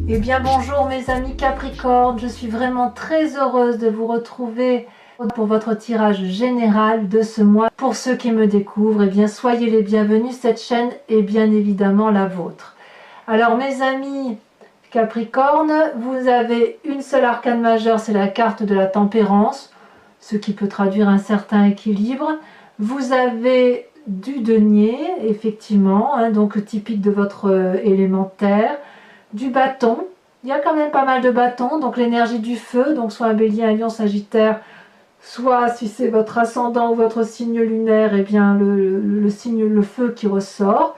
Eh bien bonjour mes amis Capricorne, je suis vraiment très heureuse de vous retrouver pour votre tirage général de ce mois. Pour ceux qui me découvrent, eh bien soyez les bienvenus, cette chaîne est bien évidemment la vôtre. Alors mes amis Capricorne, vous avez une seule arcane majeure, c'est la carte de la tempérance, ce qui peut traduire un certain équilibre. Vous avez du denier, effectivement, donc typique de votre élémentaire. Du bâton, il y a quand même pas mal de bâtons, donc l'énergie du feu, donc soit un bélier, un lion, sagittaire, soit si c'est votre ascendant ou votre signe lunaire, eh bien le signe, le feu qui ressort.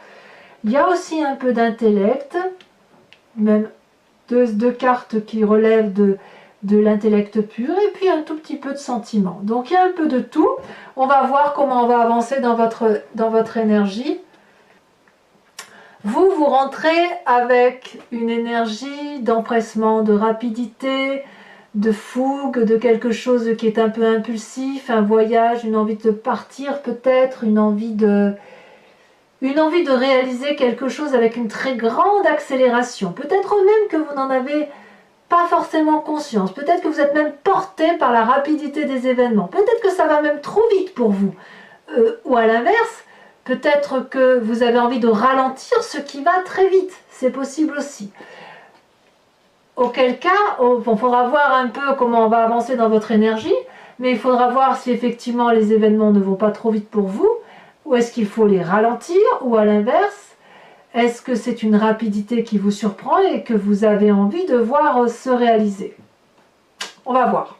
Il y a aussi un peu d'intellect, même deux cartes qui relèvent de l'intellect pur, et puis un tout petit peu de sentiment. Donc il y a un peu de tout. On va voir comment on va avancer dans votre énergie. Vous rentrez avec une énergie d'empressement, de rapidité, de fougue, de quelque chose qui est un peu impulsif, un voyage, une envie de partir peut-être, une envie de réaliser quelque chose avec une très grande accélération. Peut-être même que vous n'en avez pas forcément conscience. Peut-être que vous êtes même porté par la rapidité des événements. Peut-être que ça va même trop vite pour vous. Ou à l'inverse, peut-être que vous avez envie de ralentir ce qui va très vite. C'est possible aussi. Auquel cas, il faudra voir un peu comment on va avancer dans votre énergie, mais il faudra voir si effectivement les événements ne vont pas trop vite pour vous, ou est-ce qu'il faut les ralentir, ou à l'inverse, est-ce que c'est une rapidité qui vous surprend et que vous avez envie de voir se réaliser? On va voir.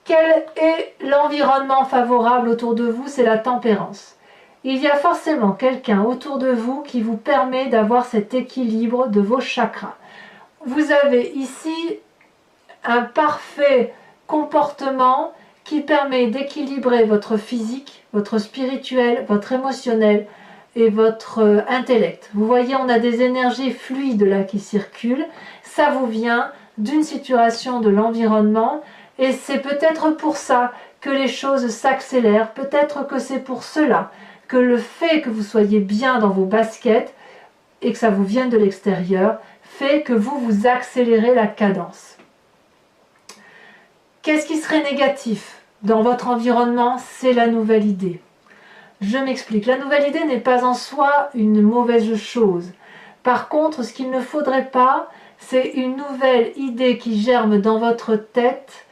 Quel est l'environnement favorable autour de vous? C'est la tempérance. Il y a forcément quelqu'un autour de vous qui vous permet d'avoir cet équilibre de vos chakras. Vous avez ici un parfait comportement qui permet d'équilibrer votre physique, votre spirituel, votre émotionnel et votre intellect. Vous voyez, on a des énergies fluides là qui circulent. Ça vous vient d'une situation de l'environnement. Et c'est peut-être pour ça que les choses s'accélèrent, peut-être que c'est pour cela que le fait que vous soyez bien dans vos baskets et que ça vous vienne de l'extérieur, fait que vous accélérez la cadence. Qu'est-ce qui serait négatif dans votre environnement? C'est la nouvelle idée. Je m'explique, la nouvelle idée n'est pas en soi une mauvaise chose. Par contre, ce qu'il ne faudrait pas, c'est une nouvelle idée qui germe dans votre tête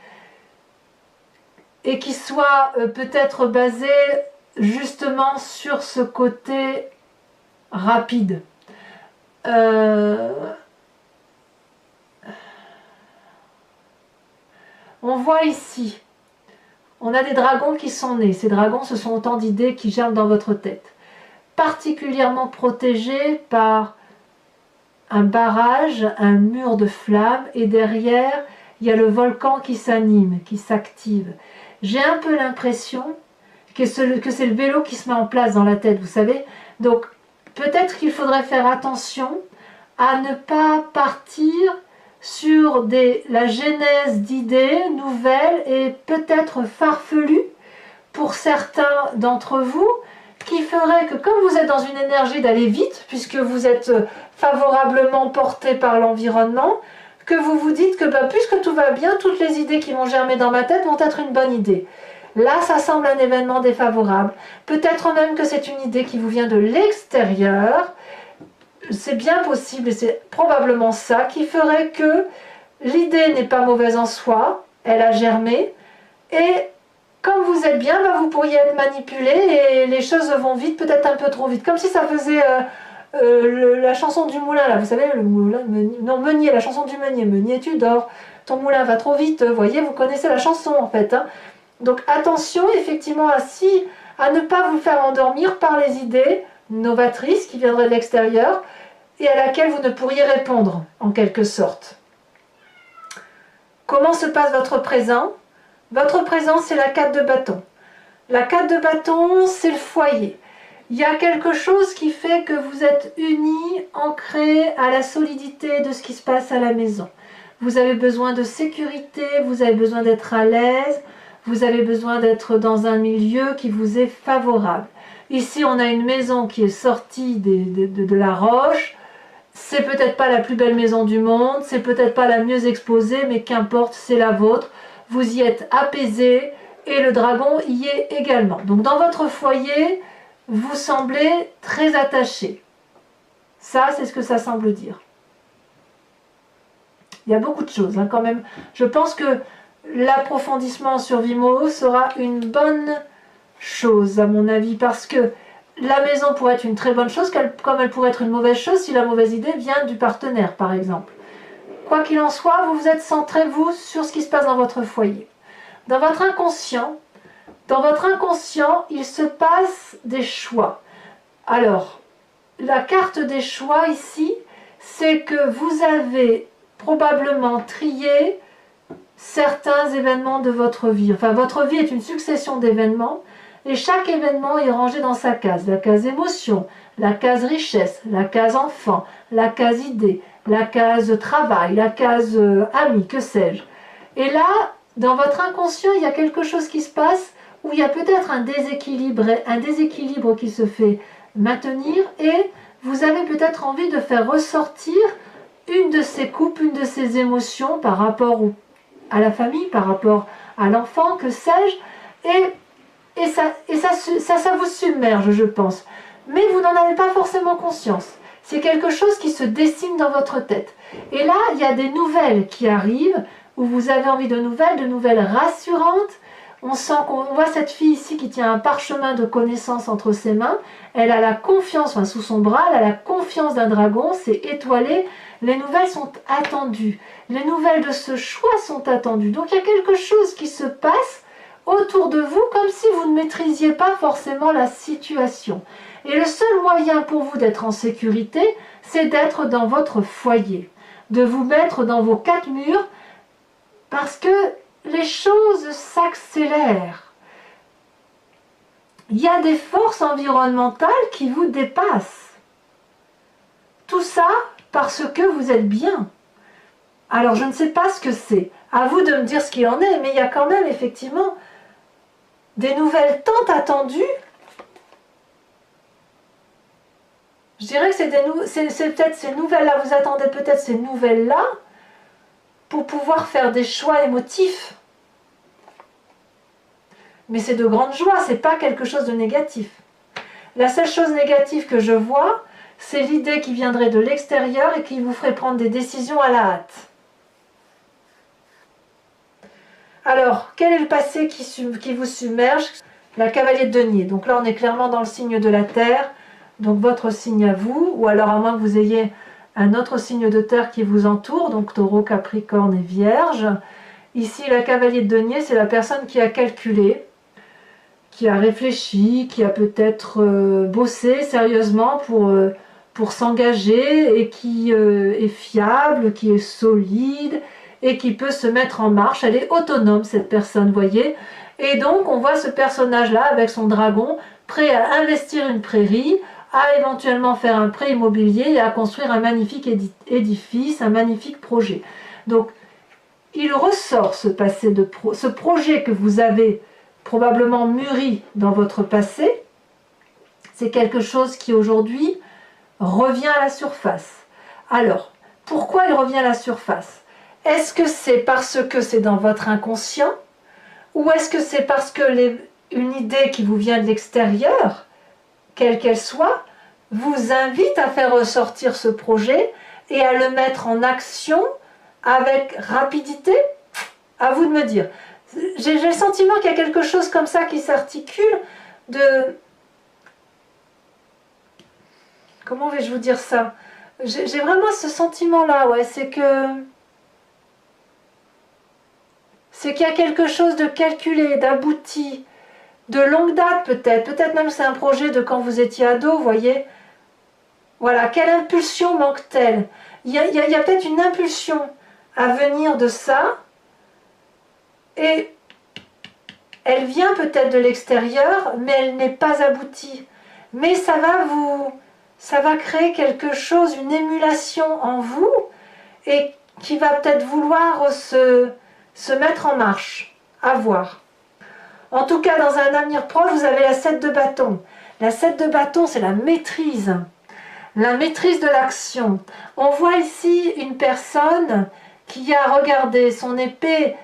et qui soit peut-être basé justement sur ce côté rapide. On voit ici, on a des dragons qui sont nés. Ces dragons, ce sont autant d'idées qui germent dans votre tête. Particulièrement protégés par un barrage, un mur de flammes, et derrière, il y a le volcan qui s'anime, qui s'active. J'ai un peu l'impression que c'est le vélo qui se met en place dans la tête, vous savez. Donc, peut-être qu'il faudrait faire attention à ne pas partir sur la genèse d'idées nouvelles et peut-être farfelues pour certains d'entre vous, qui ferait que comme vous êtes dans une énergie d'aller vite, puisque vous êtes favorablement porté par l'environnement, que vous vous dites que puisque tout va bien, toutes les idées qui vont germer dans ma tête vont être une bonne idée. Là, ça semble un événement défavorable. Peut-être même que c'est une idée qui vous vient de l'extérieur. C'est bien possible et c'est probablement ça qui ferait que l'idée n'est pas mauvaise en soi, elle a germé, et comme vous êtes bien, vous pourriez être manipulé et les choses vont vite, peut-être un peu trop vite, comme si ça faisait la chanson du moulin, là, vous savez, le moulin, non, Meunier, la chanson du Meunier, Meunier tu dors, ton moulin va trop vite, vous voyez, vous connaissez la chanson en fait. Donc attention effectivement à ne pas vous faire endormir par les idées novatrices qui viendraient de l'extérieur et à laquelle vous ne pourriez répondre en quelque sorte. Comment se passe votre présent? Votre présent, c'est la 4 de bâton. La 4 de bâton, c'est le foyer. Il y a quelque chose qui fait que vous êtes unis, ancrés à la solidité de ce qui se passe à la maison. Vous avez besoin de sécurité, vous avez besoin d'être à l'aise, vous avez besoin d'être dans un milieu qui vous est favorable. Ici, on a une maison qui est sortie de la roche c'est peut-être pas la plus belle maison du monde, c'est peut-être pas la mieux exposée, mais qu'importe, c'est la vôtre. Vous y êtes apaisé et le dragon y est également. Donc dans votre foyer, vous semblez très attaché. Ça, c'est ce que ça semble dire. Il y a beaucoup de choses quand même. Je pense que l'approfondissement sur Vimeo sera une bonne chose à mon avis, parce que la maison pourrait être une très bonne chose comme elle pourrait être une mauvaise chose si la mauvaise idée vient du partenaire par exemple. Quoi qu'il en soit, vous vous êtes centré vous sur ce qui se passe dans votre foyer. Dans votre inconscient, il se passe des choix. Alors, la carte des choix ici, c'est que vous avez probablement trié certains événements de votre vie. Enfin, votre vie est une succession d'événements et chaque événement est rangé dans sa case. La case émotion, la case richesse, la case enfant, la case idée, la case travail, la case ami, que sais-je. Et là, dans votre inconscient, il y a quelque chose qui se passe où il y a peut-être un déséquilibre qui se fait maintenir et vous avez peut-être envie de faire ressortir une de ces coupes, une de ces émotions par rapport à la famille, par rapport à l'enfant, que sais-je, et ça vous submerge, je pense. Mais vous n'en avez pas forcément conscience. C'est quelque chose qui se dessine dans votre tête. Et là, il y a des nouvelles qui arrivent, où vous avez envie de nouvelles rassurantes. On voit cette fille ici qui tient un parchemin de connaissances entre ses mains. Elle a la confiance, enfin sous son bras, elle a la confiance d'un dragon, c'est étoilé. Les nouvelles sont attendues. Les nouvelles de ce choix sont attendues. Donc il y a quelque chose qui se passe autour de vous comme si vous ne maîtrisiez pas forcément la situation. Et le seul moyen pour vous d'être en sécurité, c'est d'être dans votre foyer, de vous mettre dans vos quatre murs, parce que les choses s'accélèrent. Il y a des forces environnementales qui vous dépassent. Tout ça parce que vous êtes bien. Alors je ne sais pas ce que c'est. À vous de me dire ce qu'il en est, mais il y a quand même effectivement des nouvelles tant attendues. Je dirais que c'est peut-être ces nouvelles-là, vous attendez peut-être ces nouvelles-là pour pouvoir faire des choix émotifs. Mais c'est de grande joie, c'est pas quelque chose de négatif. La seule chose négative que je vois, c'est l'idée qui viendrait de l'extérieur et qui vous ferait prendre des décisions à la hâte. Alors, quel est le passé qui vous submerge? La cavalier de denier. Donc là, on est clairement dans le signe de la terre. Donc votre signe à vous, ou alors à moins que vous ayez un autre signe de terre qui vous entoure, donc taureau, capricorne et vierge. Ici, la cavalier de denier, c'est la personne qui a calculé, qui a réfléchi, qui a peut-être bossé sérieusement pour s'engager et qui est fiable, qui est solide et qui peut se mettre en marche. Elle est autonome, cette personne, vous voyez. Et donc, on voit ce personnage-là avec son dragon, prêt à investir une prairie, à éventuellement faire un prêt immobilier et à construire un magnifique édifice, un magnifique projet. Donc, il ressort ce projet que vous avez probablement mûri dans votre passé. C'est quelque chose qui aujourd'hui revient à la surface. Alors, pourquoi il revient à la surface? Est-ce que c'est parce que c'est dans votre inconscient? Ou est-ce que c'est parce que une idée qui vous vient de l'extérieur, quelle qu'elle soit, vous invite à faire ressortir ce projet et à le mettre en action avec rapidité? À vous de me dire. J'ai le sentiment qu'il y a quelque chose comme ça qui s'articule de... Comment vais-je vous dire ça? J'ai vraiment ce sentiment-là, ouais, c'est qu'il y a quelque chose de calculé, d'abouti, de longue date peut-être même c'est un projet de quand vous étiez ado, vous voyez. Voilà, quelle impulsion manque-t-elle? Il y a peut-être une impulsion à venir de ça, et elle vient peut-être de l'extérieur, mais elle n'est pas aboutie. Mais ça va créer quelque chose, une émulation en vous, et qui va peut-être vouloir se mettre en marche, à voir. En tout cas, dans un avenir proche, vous avez la 7 de bâton. La 7 de bâton, c'est la maîtrise. la maîtrise de l'action. On voit ici une personne qui a regardé son épée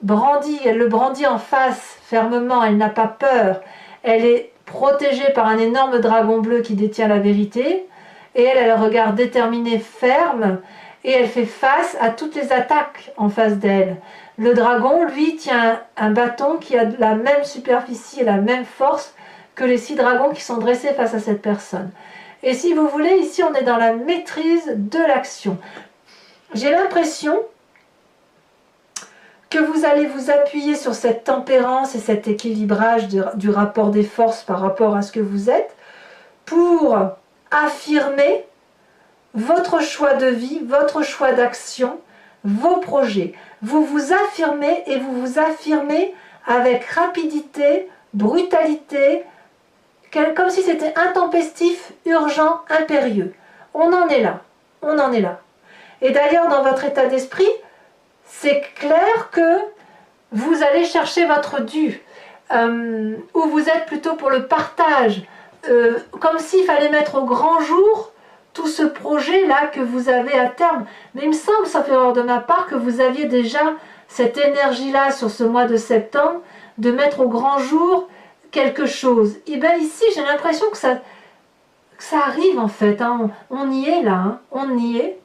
brandie, elle le brandit en face fermement, elle n'a pas peur, elle est protégée par un énorme dragon bleu qui détient la vérité, et elle a le regard déterminé, ferme, et elle fait face à toutes les attaques en face d'elle. Le dragon, lui, tient un bâton qui a la même superficie et la même force que les 6 dragons qui sont dressés face à cette personne. Et si vous voulez, ici on est dans la maîtrise de l'action. J'ai l'impression que vous allez vous appuyer sur cette tempérance et cet équilibrage du rapport des forces par rapport à ce que vous êtes pour affirmer votre choix de vie, votre choix d'action, vos projets. Vous vous affirmez et vous vous affirmez avec rapidité, brutalité, comme si c'était intempestif, urgent, impérieux. On en est là, on en est là. Et d'ailleurs, dans votre état d'esprit, c'est clair que vous allez chercher votre dû, ou vous êtes plutôt pour le partage, comme s'il fallait mettre au grand jour tout ce projet-là que vous avez à terme. Mais il me semble, sauf erreur de ma part, que vous aviez déjà cette énergie-là sur ce mois de septembre, de mettre au grand jour quelque chose. Et bien ici, j'ai l'impression que ça arrive en fait, hein. On y est là, hein. On y est.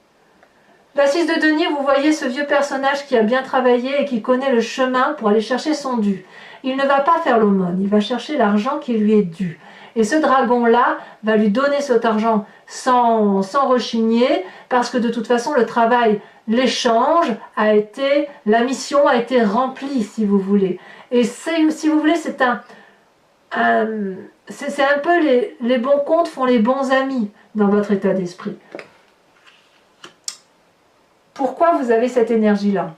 La 6 de denier, vous voyez ce vieux personnage qui a bien travaillé et qui connaît le chemin pour aller chercher son dû. Il ne va pas faire l'aumône, il va chercher l'argent qui lui est dû. Et ce dragon-là va lui donner cet argent sans rechigner, parce que de toute façon, le travail, l'échange a été, la mission a été remplie, si vous voulez. Et si vous voulez, c'est un peu les bons comptes font les bons amis dans votre état d'esprit. Pourquoi vous avez cette énergie-là?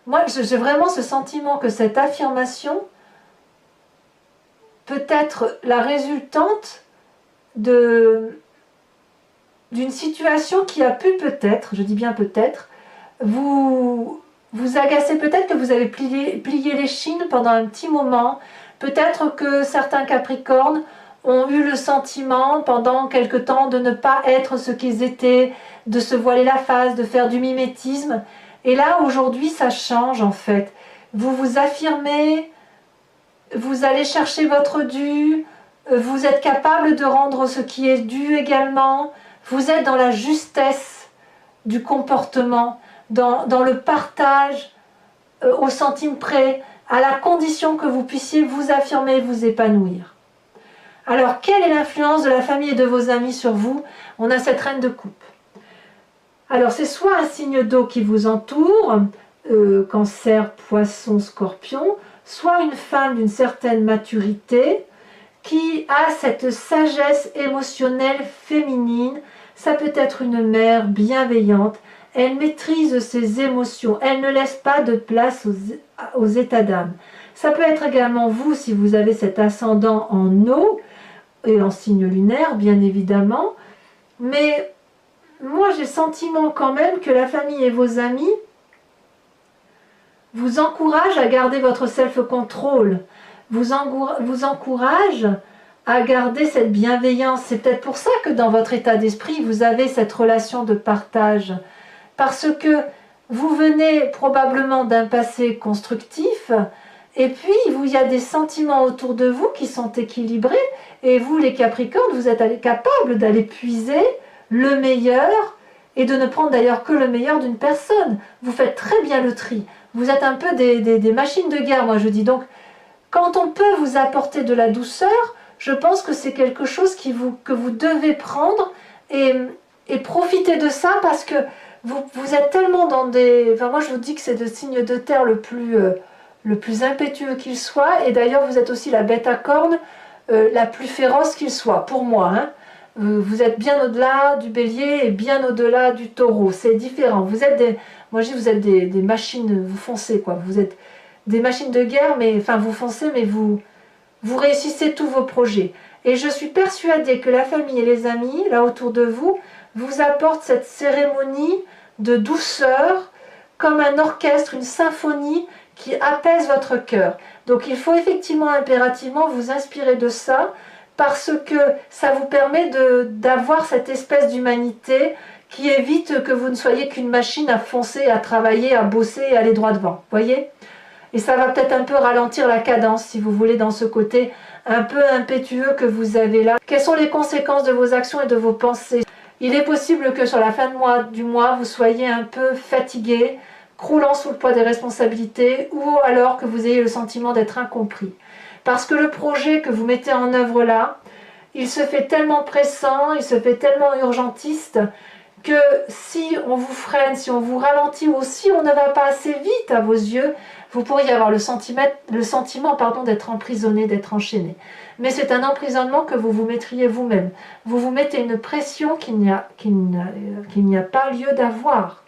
Moi, j'ai vraiment ce sentiment que cette affirmation peut être la résultante d'une situation qui a pu peut-être, je dis bien peut-être, vous agacer, peut-être que vous avez plié les chines pendant un petit moment, peut-être que certains Capricornes ont eu le sentiment pendant quelque temps de ne pas être ce qu'ils étaient, de se voiler la face, de faire du mimétisme. Et là, aujourd'hui, ça change en fait. Vous vous affirmez, vous allez chercher votre dû, vous êtes capable de rendre ce qui est dû également. Vous êtes dans la justesse du comportement, dans le partage au centime près, à la condition que vous puissiez vous affirmer, vous épanouir. Alors, quelle est l'influence de la famille et de vos amis sur vous? On a cette reine de coupe. Alors, c'est soit un signe d'eau qui vous entoure, cancer, poisson, scorpion, soit une femme d'une certaine maturité qui a cette sagesse émotionnelle féminine. Ça peut être une mère bienveillante. Elle maîtrise ses émotions. Elle ne laisse pas de place aux états d'âme. Ça peut être également vous, si vous avez cet ascendant en eau, et en signe lunaire, bien évidemment. Mais moi, j'ai le sentiment quand même que la famille et vos amis vous encouragent à garder votre self-control, vous encouragent à garder cette bienveillance. C'est peut-être pour ça que dans votre état d'esprit, vous avez cette relation de partage. Parce que vous venez probablement d'un passé constructif, et puis il y a des sentiments autour de vous qui sont équilibrés, et vous les Capricornes, vous êtes capables d'aller puiser le meilleur, et de ne prendre d'ailleurs que le meilleur d'une personne. Vous faites très bien le tri. Vous êtes un peu des machines de guerre, moi je dis. Donc, quand on peut vous apporter de la douceur, je pense que c'est quelque chose que vous devez prendre et profiter de ça, parce que vous êtes tellement dans des... Enfin, moi je vous dis que c'est le signe de terre le plus impétueux qu'il soit, et d'ailleurs vous êtes aussi la bête à cornes la plus féroce qu'il soit, pour moi, hein. Vous êtes bien au-delà du bélier et bien au-delà du taureau, c'est différent. Vous êtes moi je dis, vous êtes des machines, vous foncez quoi, vous êtes des machines de guerre, mais enfin vous foncez, mais vous réussissez tous vos projets. Et je suis persuadée que la famille et les amis, là autour de vous, vous apportent cette cérémonie de douceur, comme un orchestre, une symphonie qui apaise votre cœur. Donc il faut effectivement impérativement vous inspirer de ça, parce que ça vous permet d'avoir cette espèce d'humanité qui évite que vous ne soyez qu'une machine à foncer, à travailler, à bosser et aller droit devant. Voyez? Et ça va peut-être un peu ralentir la cadence, si vous voulez, dans ce côté un peu impétueux que vous avez là. Quelles sont les conséquences de vos actions et de vos pensées? Il est possible que sur la fin du mois, vous soyez un peu fatigué, croulant sous le poids des responsabilités, ou alors que vous ayez le sentiment d'être incompris. Parce que le projet que vous mettez en œuvre là, il se fait tellement pressant, il se fait tellement urgentiste, que si on vous freine, si on vous ralentit, ou si on ne va pas assez vite à vos yeux, vous pourriez avoir le sentiment d'être emprisonné, d'être enchaîné. Mais c'est un emprisonnement que vous vous mettriez vous-même. Vous vous mettez une pression qu'il n'y a pas lieu d'avoir.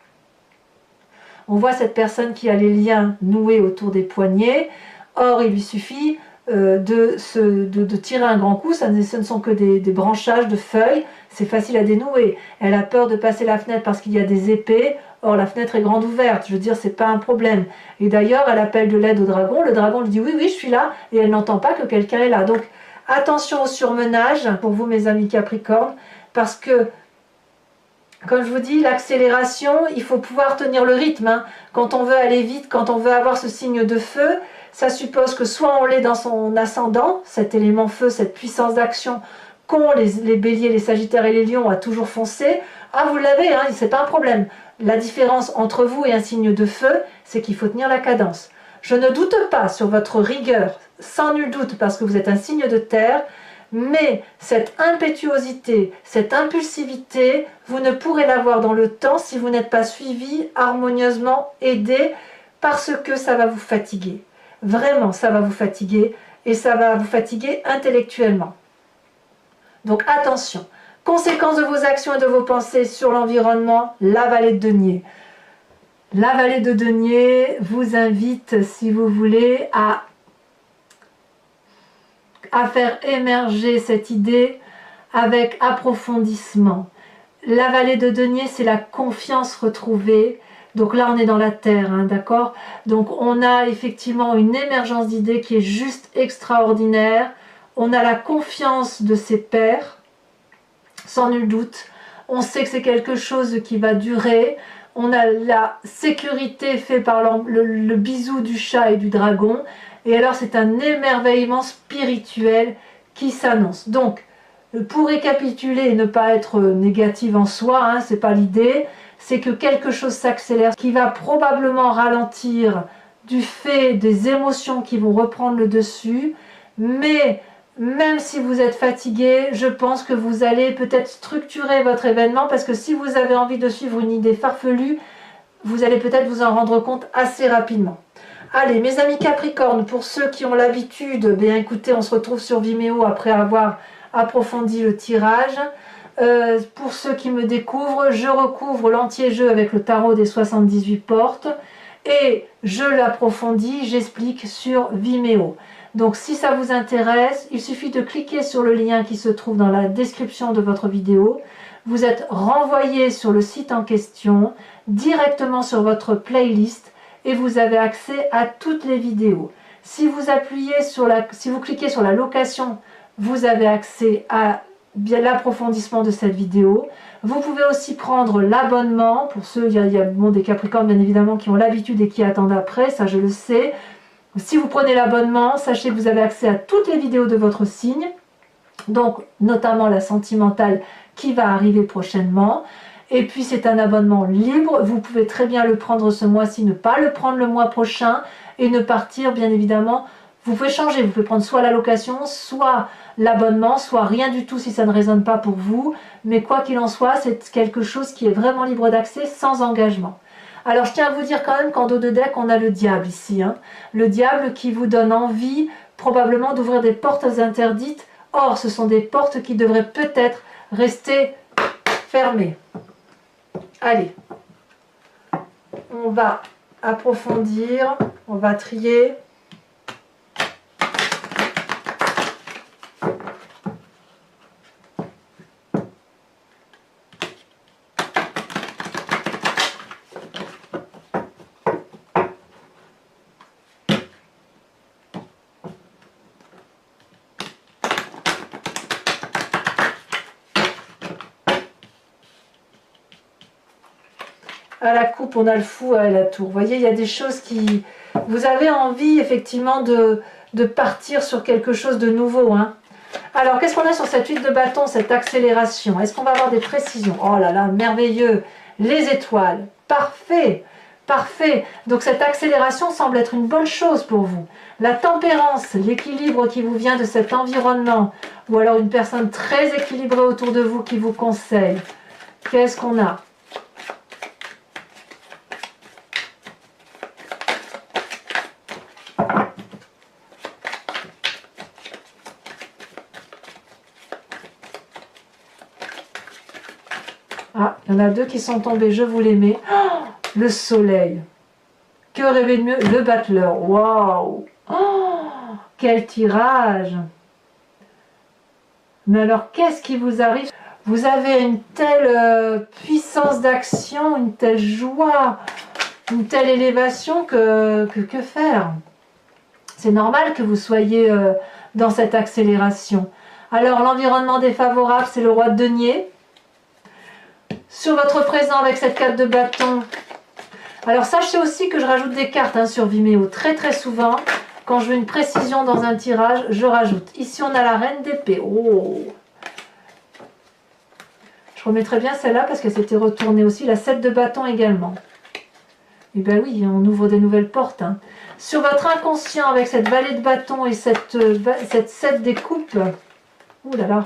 On voit cette personne qui a les liens noués autour des poignets. Or, il lui suffit de tirer un grand coup. Ce ne sont que des branchages de feuilles. C'est facile à dénouer. Elle a peur de passer la fenêtre parce qu'il y a des épées. Or, la fenêtre est grande ouverte. Je veux dire, c'est pas un problème. Et d'ailleurs, elle appelle de l'aide au dragon. Le dragon lui dit oui, oui, je suis là. Et elle n'entend pas que quelqu'un est là. Donc, attention au surmenage pour vous, mes amis Capricorne, parce que, comme je vous dis, l'accélération, il faut pouvoir tenir le rythme. Hein. Quand on veut aller vite, quand on veut avoir ce signe de feu, ça suppose que soit on l'est dans son ascendant, cet élément feu, cette puissance d'action qu'ont les béliers, les sagittaires et les lions à toujours foncer. Ah, vous l'avez, hein, c'est pas un problème. La différence entre vous et un signe de feu, c'est qu'il faut tenir la cadence. Je ne doute pas sur votre rigueur, sans nul doute, parce que vous êtes un signe de terre, mais cette impétuosité, cette impulsivité, vous ne pourrez l'avoir dans le temps si vous n'êtes pas suivi, harmonieusement aidé, parce que ça va vous fatiguer. Vraiment, ça va vous fatiguer, et ça va vous fatiguer intellectuellement. Donc attention, conséquences de vos actions et de vos pensées sur l'environnement, la vallée de denier. La vallée de denier vous invite, si vous voulez, à faire émerger cette idée avec approfondissement. La vallée de denier, c'est la confiance retrouvée. Donc là, on est dans la terre, hein, d'accord? Donc on a effectivement une émergence d'idées qui est juste extraordinaire. On a la confiance de ses pairs, sans nul doute. On sait que c'est quelque chose qui va durer. On a la sécurité faite par le bisou du chat et du dragon. Et alors c'est un émerveillement spirituel qui s'annonce. Donc, pour récapituler et ne pas être négative en soi, hein, c'est pas l'idée, c'est que quelque chose s'accélère, qui va probablement ralentir du fait des émotions qui vont reprendre le dessus, mais même si vous êtes fatigué, je pense que vous allez peut-être structurer votre événement, parce que si vous avez envie de suivre une idée farfelue, vous allez peut-être vous en rendre compte assez rapidement. Allez, mes amis Capricorne, pour ceux qui ont l'habitude, bien écoutez, on se retrouve sur Vimeo après avoir approfondi le tirage. Pour ceux qui me découvrent, je recouvre l'entier-jeu avec le tarot des 78 portes et je l'approfondis, j'explique sur Vimeo. Donc si ça vous intéresse, il suffit de cliquer sur le lien qui se trouve dans la description de votre vidéo. Vous êtes renvoyé sur le site en question, directement sur votre playlist, et vous avez accès à toutes les vidéos. Si vous cliquez sur la location, vous avez accès à l'approfondissement de cette vidéo. Vous pouvez aussi prendre l'abonnement, pour ceux, il y a des Capricornes bien évidemment qui ont l'habitude et qui attendent après, ça je le sais. Si vous prenez l'abonnement, sachez que vous avez accès à toutes les vidéos de votre signe, donc notamment la sentimentale qui va arriver prochainement. Et puis c'est un abonnement libre, vous pouvez très bien le prendre ce mois-ci, ne pas le prendre le mois prochain et ne partir bien évidemment. Vous pouvez changer, vous pouvez prendre soit la location, soit l'abonnement, soit rien du tout si ça ne résonne pas pour vous. Mais quoi qu'il en soit, c'est quelque chose qui est vraiment libre d'accès, sans engagement. Alors je tiens à vous dire quand même qu'en dos de deck, on a le diable ici. Hein. Le diable qui vous donne envie probablement d'ouvrir des portes interdites. Or, ce sont des portes qui devraient peut-être rester fermées. Allez, on va approfondir, on va trier. À la coupe, on a le fou à la tour. Vous voyez, il y a des choses qui... Vous avez envie, effectivement, de partir sur quelque chose de nouveau. Hein. Alors, qu'est-ce qu'on a sur cette huile de bâton, cette accélération? Est-ce qu'on va avoir des précisions? Oh là là, merveilleux! Les étoiles. Parfait! Parfait! Donc, cette accélération semble être une bonne chose pour vous. La tempérance, l'équilibre qui vous vient de cet environnement, ou alors une personne très équilibrée autour de vous qui vous conseille. Qu'est-ce qu'on a? Ah, il y en a deux qui sont tombés, je vous les mets. Oh, le soleil. Que rêver de mieux? Le battleur. Waouh! Oh, quel tirage! Mais alors, qu'est-ce qui vous arrive? Vous avez une telle puissance d'action, une telle joie, une telle élévation que faire? C'est normal que vous soyez dans cette accélération. Alors, l'environnement défavorable, c'est le roi de denier. Sur votre présent avec cette carte de bâton. Alors, sachez aussi que je rajoute des cartes hein, sur Vimeo très très souvent. Quand je veux une précision dans un tirage, je rajoute. Ici, on a la reine d'épée. Oh! Je remettrai bien celle-là parce qu'elle s'était retournée aussi. La 7 de bâton également. Et bien oui, on ouvre des nouvelles portes. Hein. Sur votre inconscient avec cette vallée de bâton et cette 7 des coupes. Ouh là là.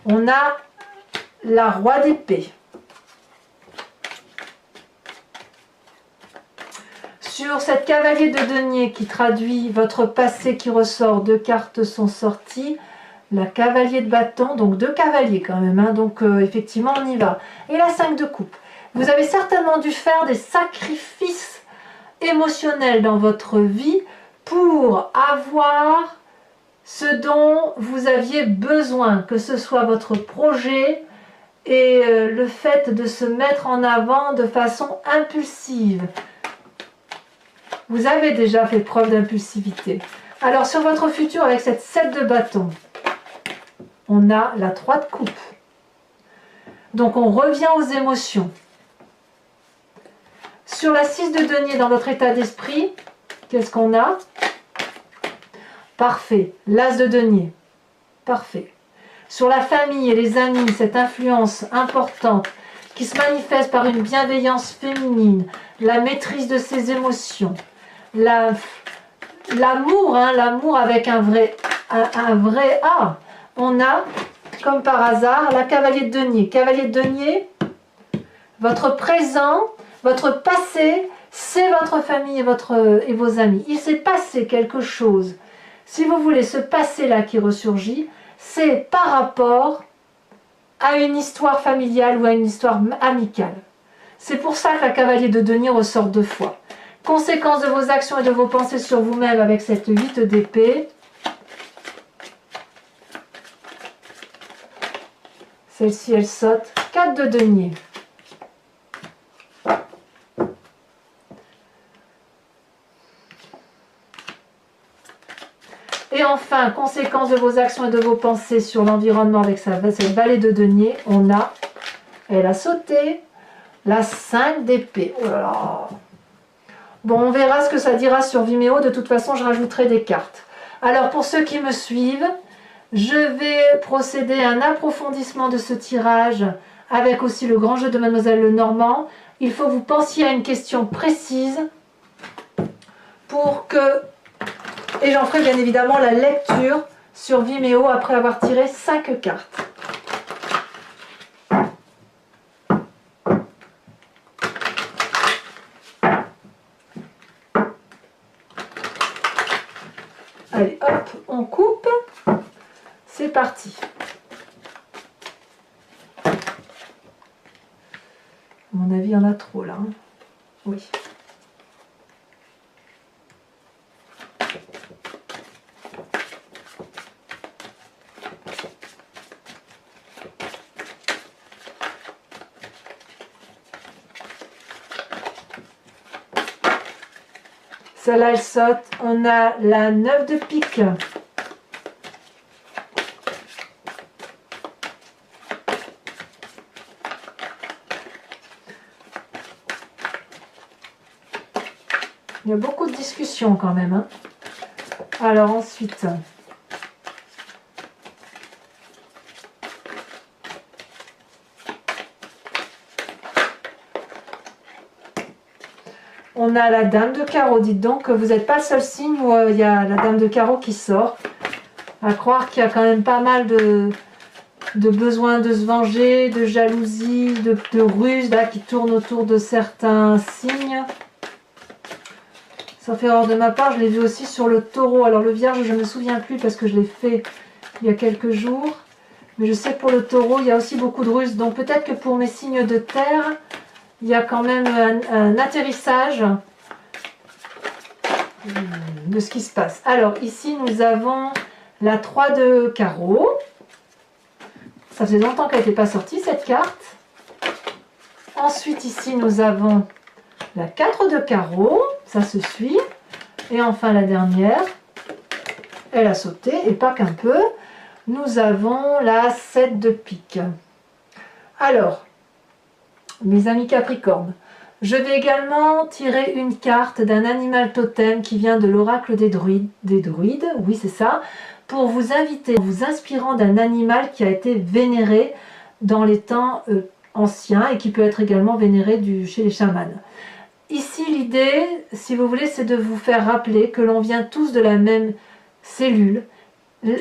On a la roi d'épée. Sur cette cavalier de denier qui traduit votre passé qui ressort, deux cartes sont sorties. La cavalier de bâton, donc deux cavaliers quand même, hein, donc effectivement on y va. Et la 5 de coupe. Vous avez certainement dû faire des sacrifices émotionnels dans votre vie pour avoir ce dont vous aviez besoin, que ce soit votre projet et le fait de se mettre en avant de façon impulsive. Vous avez déjà fait preuve d'impulsivité. Alors sur votre futur avec cette 7 de bâton, on a la 3 de coupe. Donc on revient aux émotions. Sur la 6 de denier dans votre état d'esprit, qu'est-ce qu'on a? Parfait. L'as de denier. Parfait. Sur la famille et les amis, cette influence importante qui se manifeste par une bienveillance féminine, la maîtrise de ses émotions, l'amour, hein, l'amour avec un vrai A. On a, comme par hasard, la cavalier de denier. Cavalier de denier, votre présent, votre passé, c'est votre famille et vos amis. Il s'est passé quelque chose. Si vous voulez, ce passé-là qui ressurgit, c'est par rapport à une histoire familiale ou à une histoire amicale. C'est pour ça que la cavalier de denier ressort deux fois. Conséquence de vos actions et de vos pensées sur vous-même avec cette 8 d'épée. Celle-ci, elle saute. 4 de denier. Et enfin, conséquence de vos actions et de vos pensées sur l'environnement avec cette vallée de denier, on a, elle a sauté, la 5 d'épée. Oh là là. Bon, on verra ce que ça dira sur Vimeo. De toute façon, je rajouterai des cartes. Alors, pour ceux qui me suivent, je vais procéder à un approfondissement de ce tirage avec aussi le grand jeu de Mademoiselle Lenormand. Il faut que vous pensiez à une question précise pour que... Et j'en ferai bien évidemment la lecture sur Vimeo après avoir tiré 5 cartes. Allez, hop, on coupe. C'est parti. À mon avis, il y en a trop là. Hein. Oui. Celle-là, elle saute. On a la 9 de pique. discussion quand même. Hein. Alors ensuite, on a la dame de carreau. Dites donc que vous n'êtes pas le seul signe où il y a la dame de carreau qui sort. À croire qu'il y a quand même pas mal de besoin de se venger, de jalousie, de ruse là, qui tournent autour de certains signes. Sauf erreur de ma part, je l'ai vu aussi sur le taureau. Alors le vierge, je ne me souviens plus parce que je l'ai fait il y a quelques jours. Mais je sais que pour le taureau, il y a aussi beaucoup de ruses. Donc peut-être que pour mes signes de terre, il y a quand même un atterrissage de ce qui se passe. Alors ici, nous avons la 3 de carreau. Ça faisait longtemps qu'elle n'était pas sortie cette carte. Ensuite ici nous avons la 4 de carreau, ça se suit. Et enfin la dernière, elle a sauté et pas qu'un peu. Nous avons la 7 de pique. Alors, mes amis Capricorne, je vais également tirer une carte d'un animal totem qui vient de l'oracle des druides, oui c'est ça, pour vous inviter, en vous inspirant d'un animal qui a été vénéré dans les temps anciens et qui peut être également vénéré chez les chamans. Ici, l'idée, si vous voulez, c'est de vous faire rappeler que l'on vient tous de la même cellule,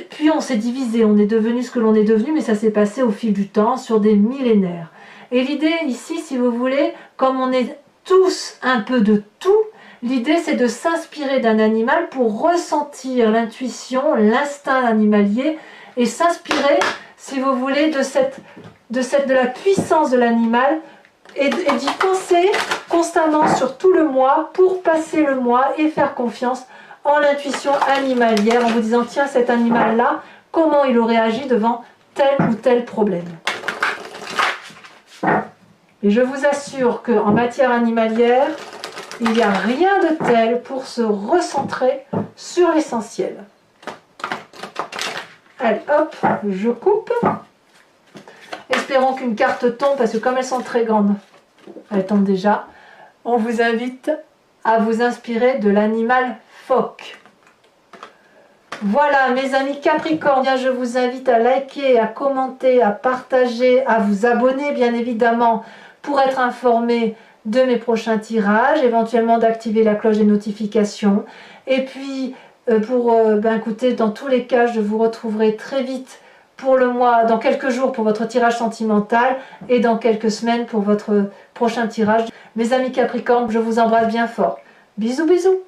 puis on s'est divisé, on est devenu ce que l'on est devenu, mais ça s'est passé au fil du temps, sur des millénaires. Et l'idée ici, si vous voulez, comme on est tous un peu de tout, l'idée, c'est de s'inspirer d'un animal pour ressentir l'intuition, l'instinct animalier et s'inspirer, si vous voulez, de la puissance de l'animal et d'y penser constamment sur tout le mois pour passer le mois et faire confiance en l'intuition animalière en vous disant tiens, cet animal-là, comment il aurait agi devant tel ou tel problème. Et je vous assure qu'en matière animalière, il n'y a rien de tel pour se recentrer sur l'essentiel. Allez, hop, je coupe. Espérons qu'une carte tombe, parce que comme elles sont très grandes, elles tombent déjà. On vous invite à vous inspirer de l'animal phoque. Voilà, mes amis Capricorne, je vous invite à liker, à commenter, à partager, à vous abonner, bien évidemment, pour être informé de mes prochains tirages, éventuellement d'activer la cloche des notifications. Et puis, écoutez, dans tous les cas, je vous retrouverai très vite pour le mois, dans quelques jours pour votre tirage sentimental et dans quelques semaines pour votre prochain tirage. Mes amis Capricorne, je vous embrasse bien fort. Bisous, bisous!